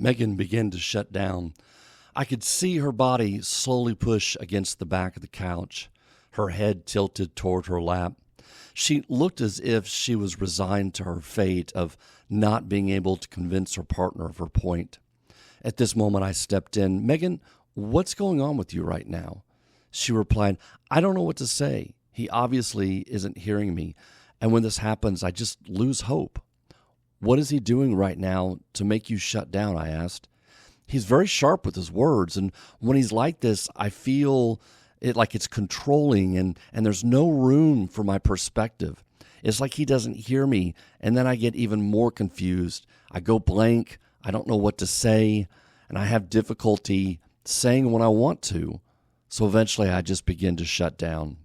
Megan began to shut down. I could see her body slowly push against the back of the couch, her head tilted toward her lap. She looked as if she was resigned to her fate of not being able to convince her partner of her point. At this moment, I stepped in. Megan, what's going on with you right now? She replied, I don't know what to say. He obviously isn't hearing me. And when this happens, I just lose hope. What is he doing right now to make you shut down? I asked. He's very sharp with his words. And when he's like this, I feel it like it's controlling and there's no room for my perspective. It's like he doesn't hear me. And then I get even more confused. I go blank. I don't know what to say. And I have difficulty saying what I want to. So eventually I just begin to shut down.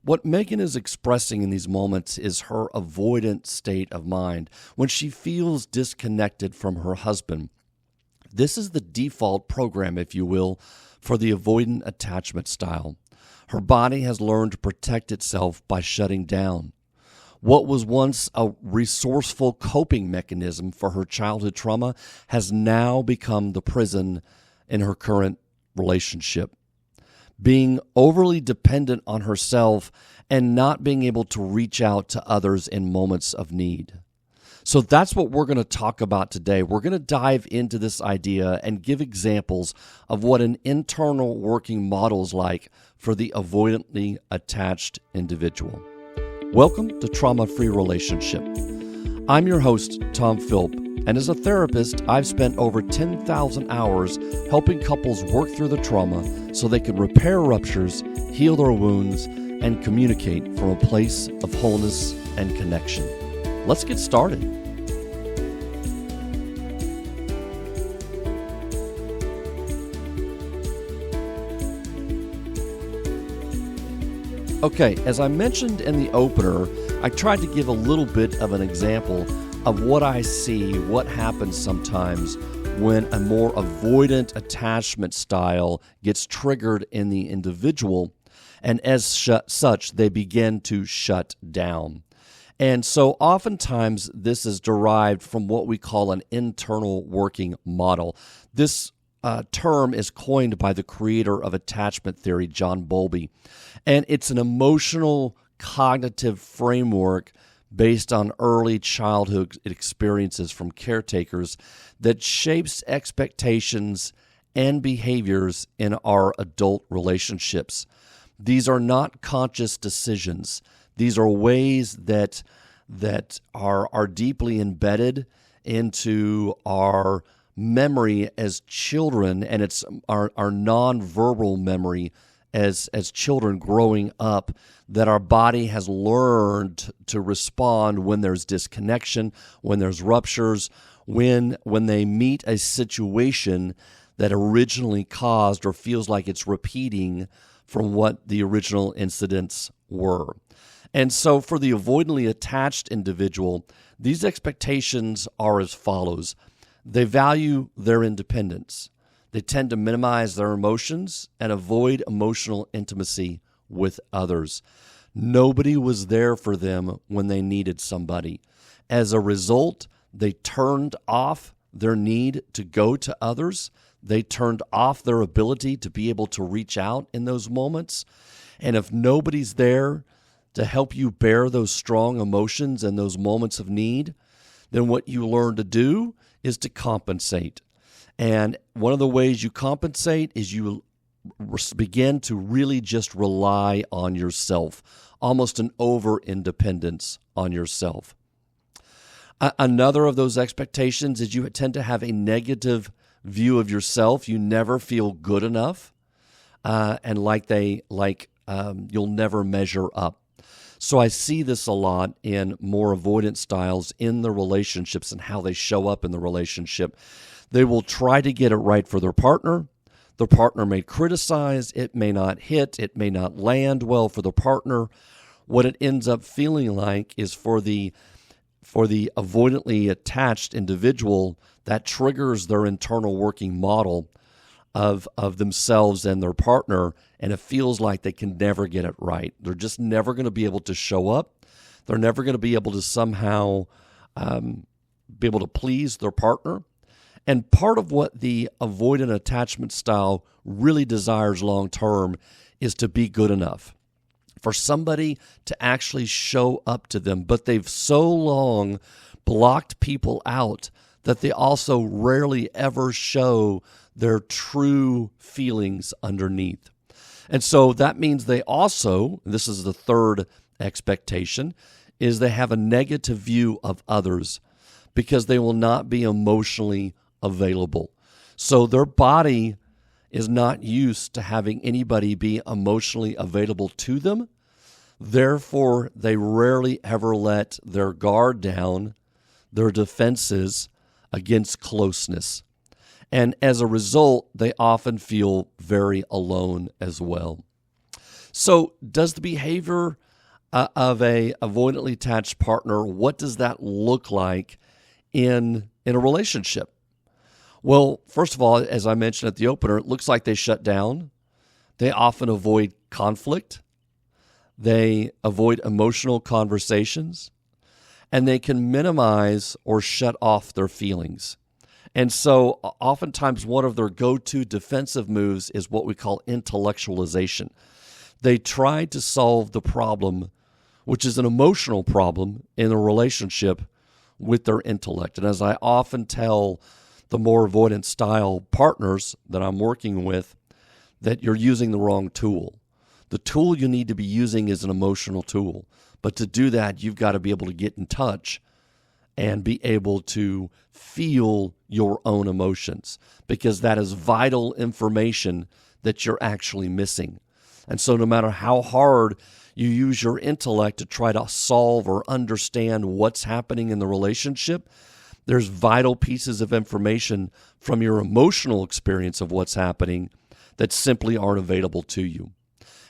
What Megan is expressing in these moments is her avoidant state of mind when she feels disconnected from her husband. This is the default program, if you will, for the avoidant attachment style. Her body has learned to protect itself by shutting down. What was once a resourceful coping mechanism for her childhood trauma has now become the prison in her current relationship. Being overly dependent on herself and not being able to reach out to others in moments of need. So that's what we're going to talk about today. We're going to dive into this idea and give examples of what an internal working model is like for the avoidantly attached individual. Welcome to Trauma-Free Relationship. I'm your host, Tom Philp, and as a therapist, I've spent over 10,000 hours helping couples work through the trauma so they can repair ruptures, heal their wounds, and communicate from a place of wholeness and connection. Let's get started. Okay, as I mentioned in the opener, I tried to give a little bit of an example of what I see, what happens sometimes when a more avoidant attachment style gets triggered in the individual, and as such, they begin to shut down. And so oftentimes this is derived from what we call an internal working model. This term is coined by the creator of attachment theory, John Bowlby, and it's an emotional cognitive framework based on early childhood experiences from caretakers that shapes expectations and behaviors in our adult relationships. These are not conscious decisions. These are ways that are deeply embedded into our memory as children, and it's our nonverbal memory as children growing up, that our body has learned to respond when there's disconnection, when there's ruptures, when they meet a situation that originally caused or feels like it's repeating from what the original incidents were. And so for the avoidantly attached individual, these expectations are as follows. They value their independence. They tend to minimize their emotions and avoid emotional intimacy with others. Nobody was there for them when they needed somebody. As a result, they turned off their need to go to others. They turned off their ability to be able to reach out in those moments. And if nobody's there to help you bear those strong emotions and those moments of need, then what you learn to do is to compensate. And one of the ways you compensate is you begin to really just rely on yourself, almost an over-independence on yourself. Another of those expectations is you tend to have a negative view of yourself. You never feel good enough, and you'll never measure up. So I see this a lot in more avoidant styles in the relationships and how they show up in the relationship. They will try to get it right for their partner. The partner may criticize, it may not hit, it may not land well for the partner. What it ends up feeling like is for the avoidantly attached individual, that triggers their internal working model of themselves and their partner, and it feels like they can never get it right. They're just never going to be able to show up. They're never going to be able to somehow be able to please their partner. And part of what the avoidant attachment style really desires long term is to be good enough, for somebody to actually show up to them. But they've so long blocked people out that they also rarely ever show their true feelings underneath. And so that means they also, this is the third expectation, is they have a negative view of others because they will not be emotionally available. So their body is not used to having anybody be emotionally available to them. Therefore, they rarely ever let their guard down, their defenses against closeness. And as a result, they often feel very alone as well. So does the behavior of a avoidantly attached partner, what does that look like in a relationship? Well, first of all, as I mentioned at the opener, it looks like they shut down. They often avoid conflict. They avoid emotional conversations. And they can minimize or shut off their feelings. And so oftentimes one of their go-to defensive moves is what we call intellectualization. They try to solve the problem, which is an emotional problem in a relationship, with their intellect. And as I often tell the more avoidant style partners that I'm working with, that you're using the wrong tool. The tool you need to be using is an emotional tool. But to do that, you've got to be able to get in touch and be able to feel your own emotions, because that is vital information that you're actually missing. And so no matter how hard you use your intellect to try to solve or understand what's happening in the relationship, there's vital pieces of information from your emotional experience of what's happening that simply aren't available to you.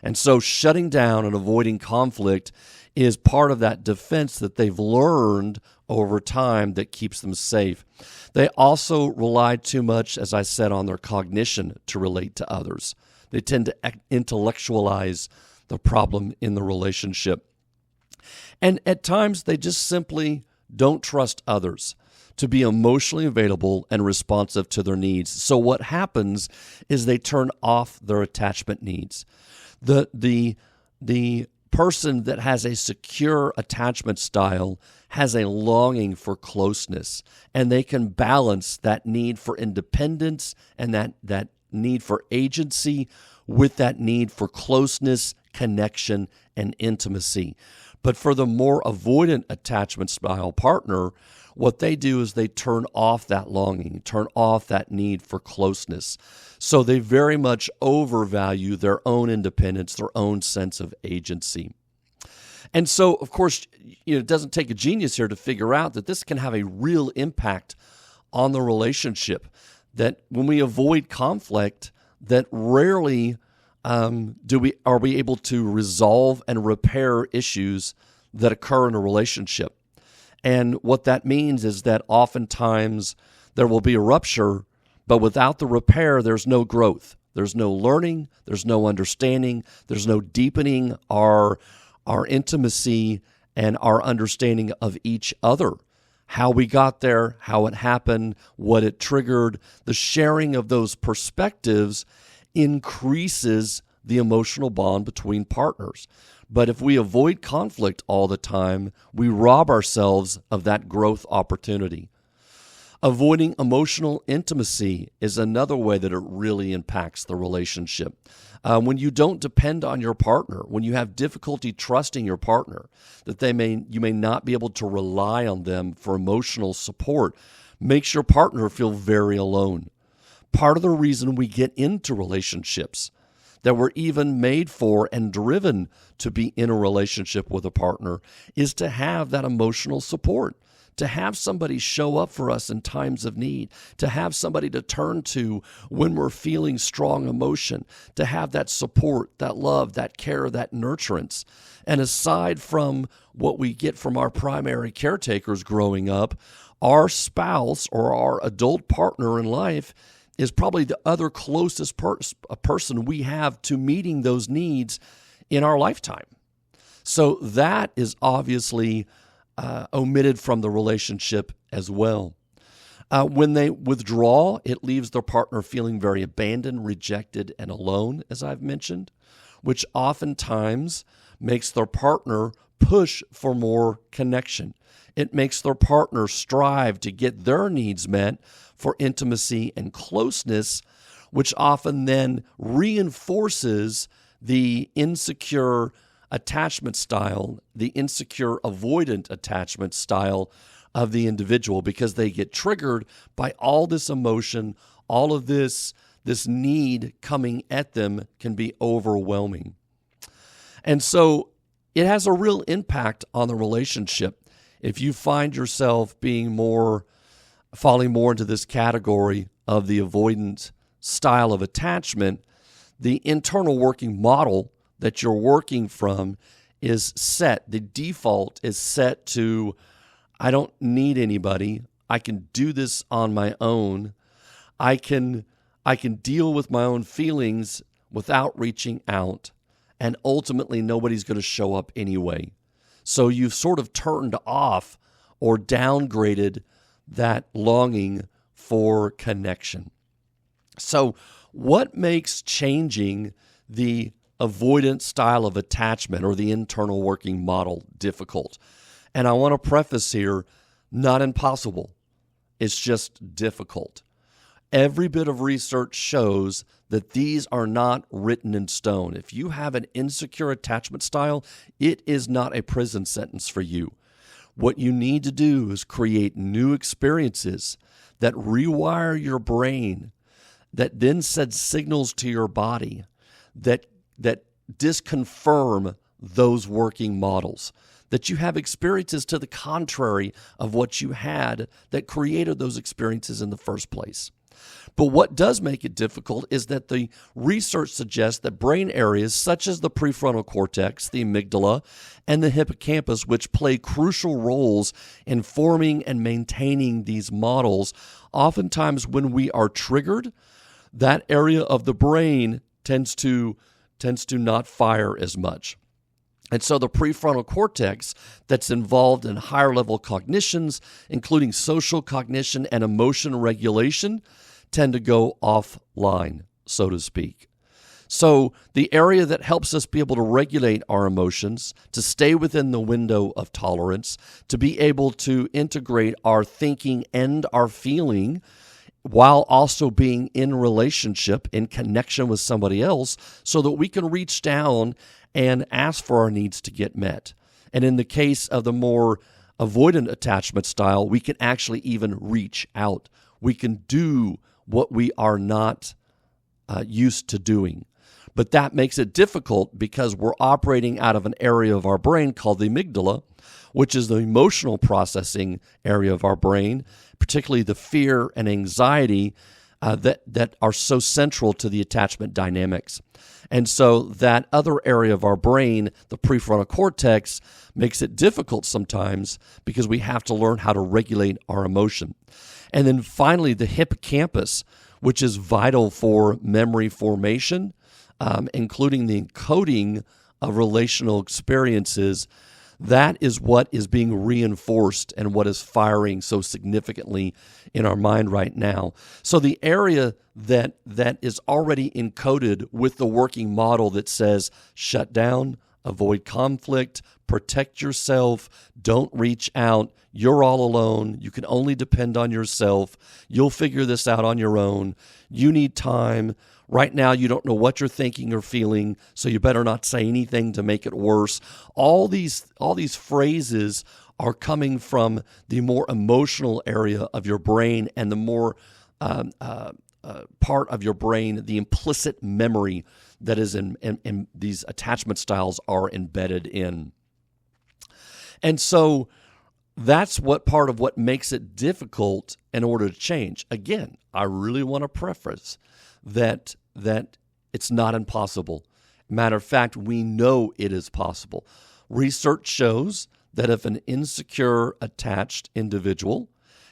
And so shutting down and avoiding conflict is part of that defense that they've learned over time that keeps them safe. They also rely too much, as I said, on their cognition to relate to others. They tend to intellectualize the problem in the relationship. And at times, they just simply don't trust others to be emotionally available and responsive to their needs. So what happens is they turn off their attachment needs. The person that has a secure attachment style has a longing for closeness, and they can balance that need for independence and that need for agency with that need for closeness, connection, and intimacy. But for the more avoidant attachment style partner, what they do is they turn off that longing, turn off that need for closeness. So they very much overvalue their own independence, their own sense of agency. And so, of course, it doesn't take a genius here to figure out that this can have a real impact on the relationship. That when we avoid conflict, that rarely are we able to resolve and repair issues that occur in a relationship. And what that means is that oftentimes there will be a rupture, but without the repair, there's no growth. There's no learning. There's no understanding. There's no deepening our intimacy and our understanding of each other. How we got there, how it happened, what it triggered. The sharing of those perspectives increases the emotional bond between partners. But if we avoid conflict all the time, we rob ourselves of that growth opportunity. Avoiding emotional intimacy is another way that it really impacts the relationship. When you don't depend on your partner, when you have difficulty trusting your partner, that you may not be able to rely on them for emotional support, makes your partner feel very alone. Part of the reason we get into relationships, that we're even made for and driven to be in a relationship with a partner, is to have that emotional support, to have somebody show up for us in times of need, to have somebody to turn to when we're feeling strong emotion, to have that support, that love, that care, that nurturance. And aside from what we get from our primary caretakers growing up, our spouse or our adult partner in life is probably the other closest person we have to meeting those needs in our lifetime. So that is obviously omitted from the relationship as well. When they withdraw, it leaves their partner feeling very abandoned, rejected, and alone, as I've mentioned, which oftentimes makes their partner push for more connection. It makes their partner strive to get their needs met for intimacy and closeness, which often then reinforces the insecure attachment style, the insecure avoidant attachment style of the individual, because they get triggered by all this emotion, all of this need coming at them can be overwhelming. And so it has a real impact on the relationship. If you find yourself falling more into this category of the avoidant style of attachment, the internal working model that you're working from is set. The default is set to, I don't need anybody. I can do this on my own. I can deal with my own feelings without reaching out. And ultimately, nobody's going to show up anyway. So you've sort of turned off or downgraded that longing for connection. So what makes changing the avoidant style of attachment or the internal working model difficult? And I want to preface here, not impossible. It's just difficult. Every bit of research shows that these are not written in stone. If you have an insecure attachment style, it is not a prison sentence for you. What you need to do is create new experiences that rewire your brain, that then send signals to your body that disconfirm those working models, that you have experiences to the contrary of what you had that created those experiences in the first place. But what does make it difficult is that the research suggests that brain areas such as the prefrontal cortex, the amygdala, and the hippocampus, which play crucial roles in forming and maintaining these models, oftentimes when we are triggered, that area of the brain tends to not fire as much. And so the prefrontal cortex that's involved in higher level cognitions, including social cognition and emotion regulation, tend to go offline, so to speak. So the area that helps us be able to regulate our emotions, to stay within the window of tolerance, to be able to integrate our thinking and our feeling while also being in relationship, in connection with somebody else, so that we can reach down and ask for our needs to get met. And in the case of the more avoidant attachment style, we can actually even reach out. We can do what we are not used to doing. But that makes it difficult because we're operating out of an area of our brain called the amygdala, which is the emotional processing area of our brain, particularly the fear and anxiety that are so central to the attachment dynamics. And so that other area of our brain, the prefrontal cortex, makes it difficult sometimes because we have to learn how to regulate our emotion. And then finally, the hippocampus, which is vital for memory formation, including the encoding of relational experiences. That is what is being reinforced and what is firing so significantly in our mind right now. So the area that is already encoded with the working model that says shut down, avoid conflict, protect yourself, don't reach out, you're all alone, you can only depend on yourself, you'll figure this out on your own, you need time. Right now, you don't know what you're thinking or feeling, so you better not say anything to make it worse. All these phrases are coming from the more emotional area of your brain and the more part of your brain, the implicit memory that is in these attachment styles are embedded in. And so that's part of what makes it difficult in order to change. Again, I really want to preface that it's not impossible. Matter of fact, we know it is possible. Research shows that if an insecure attached individual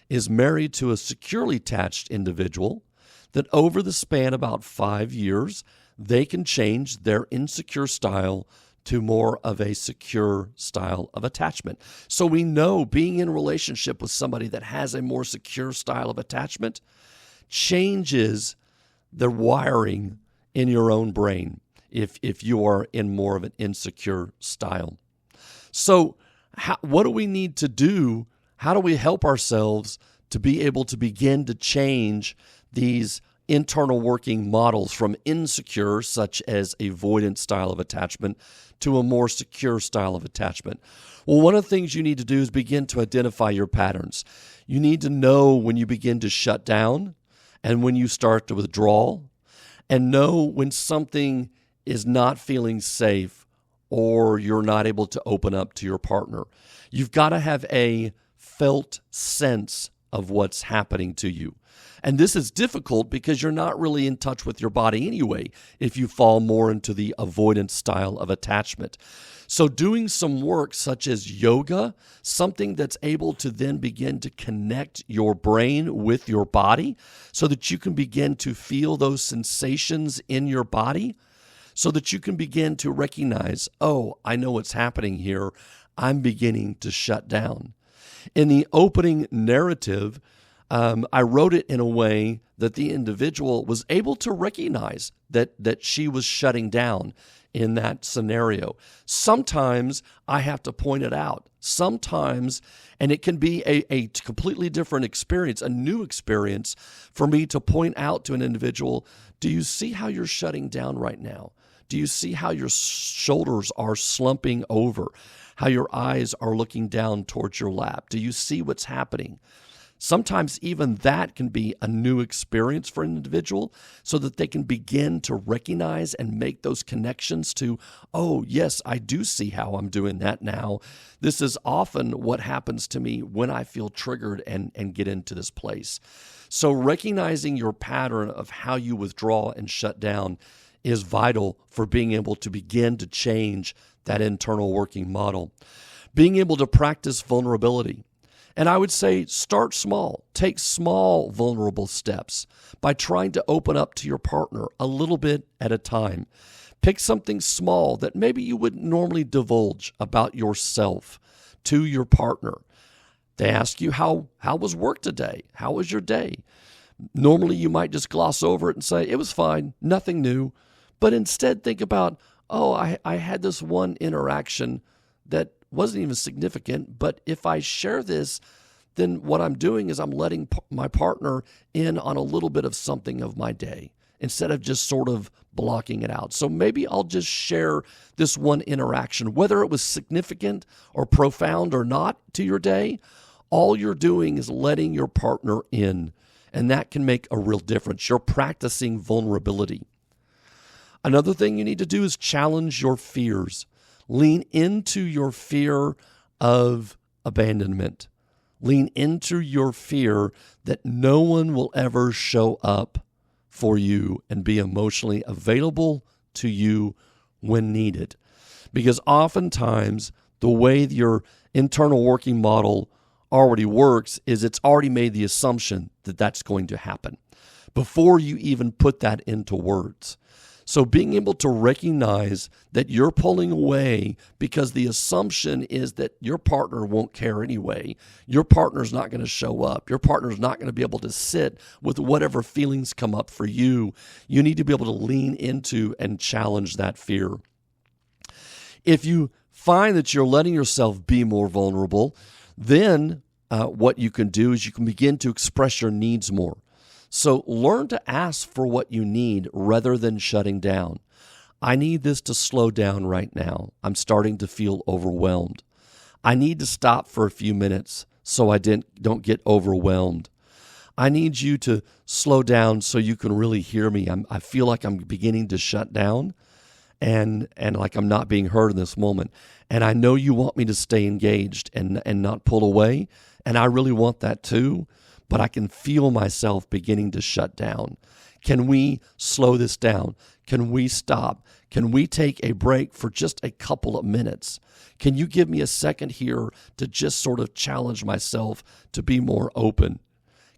is married to a securely attached individual, that over the span of about 5 years, they can change their insecure style to more of a secure style of attachment. So we know being in a relationship with somebody that has a more secure style of attachment changes the wiring in your own brain if you are in more of an insecure style. So what do we need to do? How do we help ourselves to be able to begin to change these internal working models from insecure, such as avoidant style of attachment, to a more secure style of attachment? Well, one of the things you need to do is begin to identify your patterns. You need to know when you begin to shut down and when you start to withdraw, and know when something is not feeling safe or you're not able to open up to your partner. You've got to have a felt sense of what's happening to you. And this is difficult because you're not really in touch with your body anyway if you fall more into the avoidant style of attachment. So doing some work such as yoga, something that's able to then begin to connect your brain with your body so that you can begin to feel those sensations in your body, so that you can begin to recognize, oh, I know what's happening here. I'm beginning to shut down. In the opening narrative, I wrote it in a way that the individual was able to recognize that she was shutting down in that scenario. Sometimes I have to point it out. Sometimes, and it can be a completely different experience, a new experience for me to point out to an individual, do you see how you're shutting down right now? Do you see how your shoulders are slumping over? How your eyes are looking down towards your lap? Do you see what's happening? Sometimes even that can be a new experience for an individual so that they can begin to recognize and make those connections to, oh, yes, I do see how I'm doing that now. This is often what happens to me when I feel triggered and get into this place. So recognizing your pattern of how you withdraw and shut down is vital for being able to begin to change that internal working model. Being able to practice vulnerability. And I would say start small. Take small, vulnerable steps by trying to open up to your partner a little bit at a time. Pick something small that maybe you wouldn't normally divulge about yourself to your partner. They ask you, how was work today? How was your day? Normally you might just gloss over it and say, it was fine, nothing new. But instead think about, oh, I had this one interaction that wasn't even significant, but if I share this, then what I'm doing is I'm letting my partner in on a little bit of something of my day instead of just sort of blocking it out. So maybe I'll just share this one interaction, whether it was significant or profound or not to your day. All you're doing is letting your partner in, and that can make a real difference. You're practicing vulnerability. Another thing you need to do is challenge your fears. Lean into your fear of abandonment. Lean into your fear that no one will ever show up for you and be emotionally available to you when needed. Because oftentimes, the way your internal working model already works is it's already made the assumption that that's going to happen before you even put that into words. So being able to recognize that you're pulling away because the assumption is that your partner won't care anyway. Your partner's not going to show up. Your partner's not going to be able to sit with whatever feelings come up for you. You need to be able to lean into and challenge that fear. If you find that you're letting yourself be more vulnerable, then what you can do is you can begin to express your needs more. So learn to ask for what you need rather than shutting down. I need this to slow down right now. I'm starting to feel overwhelmed. I need to stop for a few minutes so I don't get overwhelmed. I need you to slow down so you can really hear me. I feel like I'm beginning to shut down and like I'm not being heard in this moment. And I know you want me to stay engaged and not pull away. And I really want that too. But I can feel myself beginning to shut down. Can we slow this down? Can we stop? Can we take a break for just a couple of minutes? Can you give me a second here to just sort of challenge myself to be more open?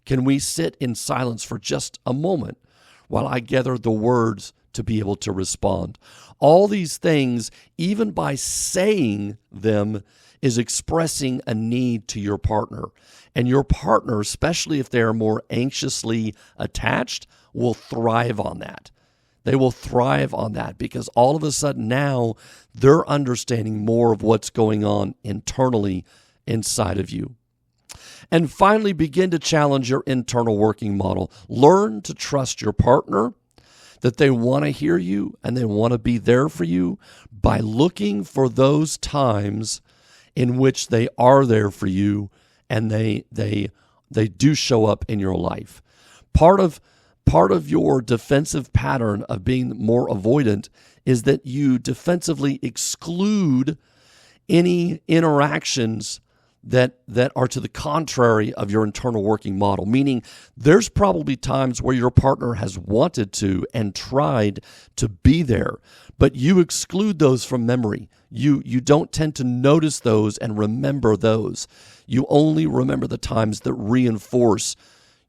Can we sit in silence for just a moment while I gather the words to be able to respond. All these things, even by saying them, is expressing a need to your partner. And your partner, especially if they're more anxiously attached, will thrive on that. They will thrive on that because all of a sudden now they're understanding more of what's going on internally inside of you. And finally, begin to challenge your internal working model. Learn to trust your partner, that they want to hear you and they want to be there for you by looking for those times in which they are there for you and they do show up in your life. Part of your defensive pattern of being more avoidant is that you defensively exclude any interactions that are to the contrary of your internal working model, meaning there's probably times where your partner has wanted to and tried to be there, but you exclude those from memory. You don't tend to notice those and remember those. You only remember the times that reinforce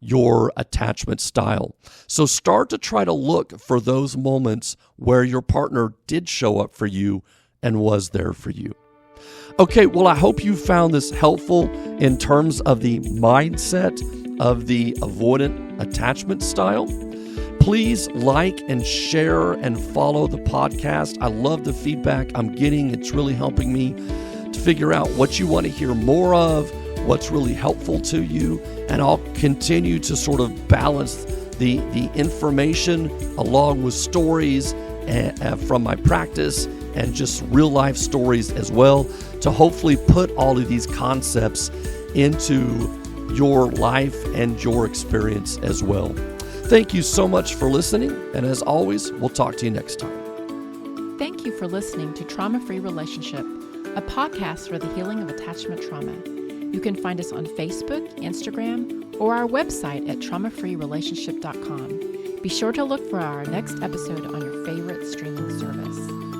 your attachment style. So start to try to look for those moments where your partner did show up for you and was there for you. Okay, well, I hope you found this helpful in terms of the mindset of the avoidant attachment style. Please like and share and follow the podcast. I love the feedback I'm getting. It's really helping me to figure out what you want to hear more of, what's really helpful to you, and I'll continue to sort of balance the information along with stories from my practice and just real life stories as well to hopefully put all of these concepts into your life and your experience as well. Thank you so much for listening, and as always, we'll talk to you next time. Thank you for listening to Trauma-Free Relationship, a podcast for the healing of attachment trauma. You can find us on Facebook, Instagram, or our website at traumafreerelationship.com. Be sure to look for our next episode on your favorite streaming service.